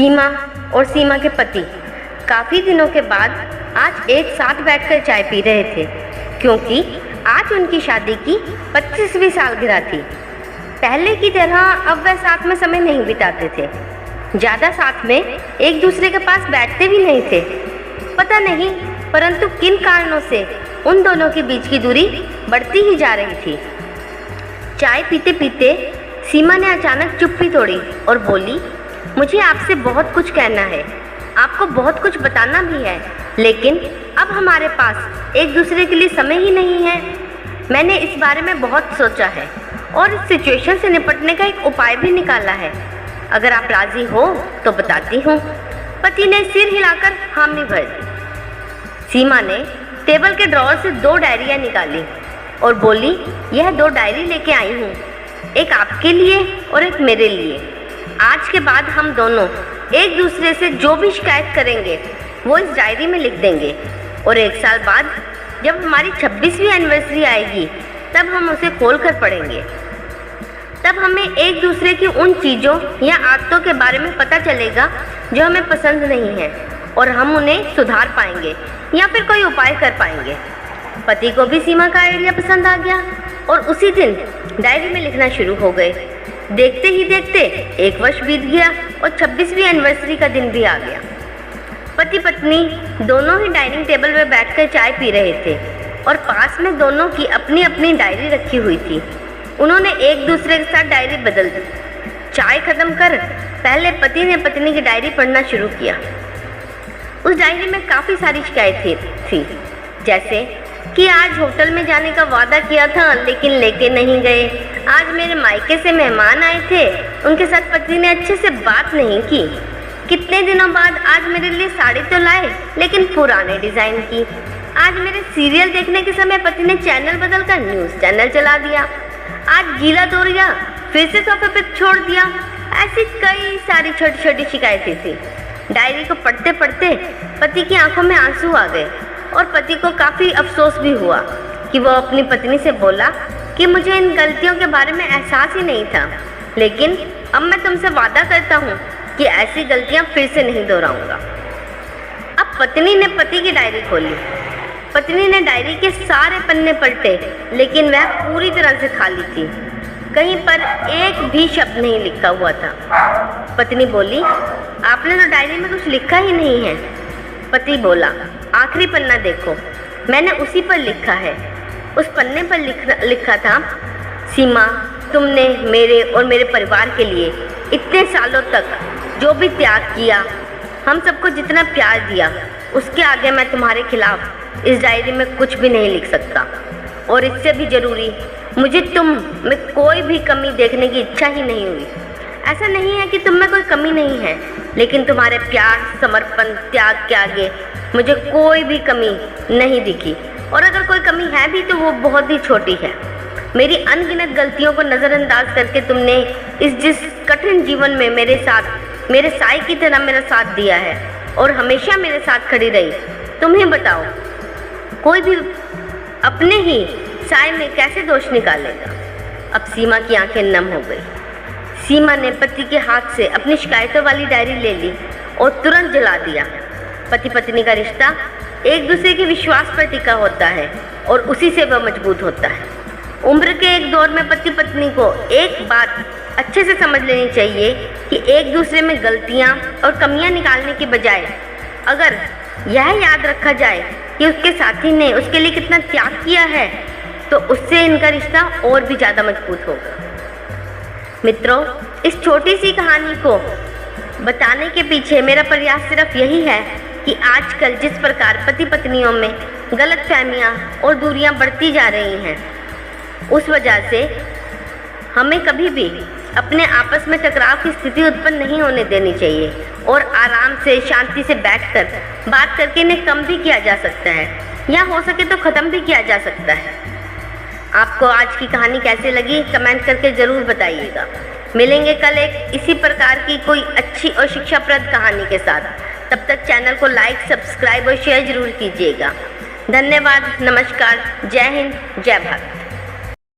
सीमा और सीमा के पति काफ़ी दिनों के बाद आज एक साथ बैठकर चाय पी रहे थे, क्योंकि आज उनकी शादी की 25वीं सालगिरह थी। पहले की तरह अब वह साथ में समय नहीं बिताते थे, ज़्यादा साथ में एक दूसरे के पास बैठते भी नहीं थे। पता नहीं परंतु किन कारणों से उन दोनों के बीच की दूरी बढ़ती ही जा रही थी। चाय पीते पीते सीमा ने अचानक चुप्पी तोड़ी और बोली, मुझे आपसे बहुत कुछ कहना है, आपको बहुत कुछ बताना भी है, लेकिन अब हमारे पास एक दूसरे के लिए समय ही नहीं है। मैंने इस बारे में बहुत सोचा है और इस सिचुएशन से निपटने का एक उपाय भी निकाला है। अगर आप राज़ी हो तो बताती हूँ। पति ने सिर हिलाकर हामी भर दी। सीमा ने टेबल के ड्रॉअर से 2 डायरियाँ निकाली और बोली, यह 2 डायरी लेके आई हूँ, एक आपके लिए और एक मेरे लिए। आज के बाद हम दोनों एक दूसरे से जो भी शिकायत करेंगे वो इस डायरी में लिख देंगे, और 1 साल बाद जब हमारी 26वीं एनिवर्सरी आएगी तब हम उसे खोल कर पढ़ेंगे। तब हमें एक दूसरे की उन चीज़ों या आदतों के बारे में पता चलेगा जो हमें पसंद नहीं है, और हम उन्हें सुधार पाएंगे या फिर कोई उपाय कर पाएंगे। पति को भी सीमा का आइडिया पसंद आ गया और उसी दिन डायरी में लिखना शुरू हो गए। देखते ही देखते 1 वर्ष बीत गया और 26वीं एनिवर्सरी का दिन भी आ गया। पति पत्नी दोनों ही डाइनिंग टेबल पर बैठकर चाय पी रहे थे और पास में दोनों की अपनी अपनी डायरी रखी हुई थी। उन्होंने एक दूसरे के साथ डायरी बदल दी। चाय खत्म कर पहले पति ने पत्नी की डायरी पढ़ना शुरू किया। उस डायरी में काफ़ी सारी शिकायतें थी, जैसे कि आज होटल में जाने का वादा किया था लेकिन लेके नहीं गए, आज मेरे मायके से मेहमान आए थे, उनके साथ पति ने अच्छे से बात नहीं की, कितने दिनों बाद आज मेरे लिए साड़ी तो लाए लेकिन पुराने डिज़ाइन की, आज मेरे सीरियल देखने के समय पति ने चैनल बदलकर न्यूज़ चैनल चला दिया, आज गीला तौलिया फिर से सोफे पे छोड़ दिया। ऐसी कई सारी छोटी छोटी शिकायतें थी। डायरी को पढ़ते पढ़ते पति की आंखों में आंसू आ गए और पति को काफ़ी अफसोस भी हुआ कि वो अपनी पत्नी से बोला कि मुझे इन गलतियों के बारे में एहसास ही नहीं था, लेकिन अब मैं तुमसे वादा करता हूँ कि ऐसी गलतियाँ फिर से नहीं दोहराऊंगा। अब पत्नी ने पति की डायरी खोली। पत्नी ने डायरी के सारे पन्ने पलटे, लेकिन वह पूरी तरह से खाली थी, कहीं पर एक भी शब्द नहीं लिखा हुआ था। पत्नी बोली, आपने तो डायरी में कुछ लिखा ही नहीं है। पति बोला, आखिरी पन्ना देखो, मैंने उसी पर लिखा है। उस पन्ने पर लिखा था, सीमा, तुमने मेरे और मेरे परिवार के लिए इतने सालों तक जो भी त्याग किया, हम सबको जितना प्यार दिया, उसके आगे मैं तुम्हारे खिलाफ इस डायरी में कुछ भी नहीं लिख सकता। और इससे भी ज़रूरी, मुझे तुम में कोई भी कमी देखने की इच्छा ही नहीं हुई। ऐसा नहीं है कि तुम में कोई कमी नहीं है, लेकिन तुम्हारे प्यार, समर्पण, त्याग के आगे मुझे कोई भी कमी नहीं दिखी, और अगर कोई कमी है भी तो वो बहुत ही छोटी है। मेरी अनगिनत गलतियों को नज़रअंदाज करके तुमने जिस कठिन जीवन में मेरे साथ मेरे साए की तरह मेरा साथ दिया है और हमेशा मेरे साथ खड़ी रही। तुम ही बताओ, कोई भी अपने ही साए में कैसे दोष निकालेगा। अब सीमा की आंखें नम हो गई। सीमा ने पति के हाथ से अपनी शिकायतों वाली डायरी ले ली और तुरंत जला दिया। पति पत्नी का रिश्ता एक दूसरे के विश्वास पर टिका होता है और उसी से वह मजबूत होता है। उम्र के एक दौर में पति पत्नी को एक बात अच्छे से समझ लेनी चाहिए कि एक दूसरे में गलतियां और कमियां निकालने के बजाय अगर यह याद रखा जाए कि उसके साथी ने उसके लिए कितना त्याग किया है, तो उससे इनका रिश्ता और भी ज़्यादा मजबूत होगा। मित्रों, इस छोटी सी कहानी को बताने के पीछे मेरा प्रयास सिर्फ यही है कि आजकल जिस प्रकार पति पत्नियों में गलतफहमियां और दूरियां बढ़ती जा रही हैं, उस वजह से हमें कभी भी अपने आपस में टकराव की स्थिति उत्पन्न नहीं होने देनी चाहिए और आराम से, शांति से बैठकर बात करके इन्हें कम भी किया जा सकता है, या हो सके तो ख़त्म भी किया जा सकता है। आपको आज की कहानी कैसे लगी, कमेंट करके ज़रूर बताइएगा। मिलेंगे कल एक इसी प्रकार की कोई अच्छी और शिक्षाप्रद कहानी के साथ। तब तक चैनल को लाइक, सब्सक्राइब और शेयर ज़रूर कीजिएगा। धन्यवाद, नमस्कार, जय हिंद, जय भारत।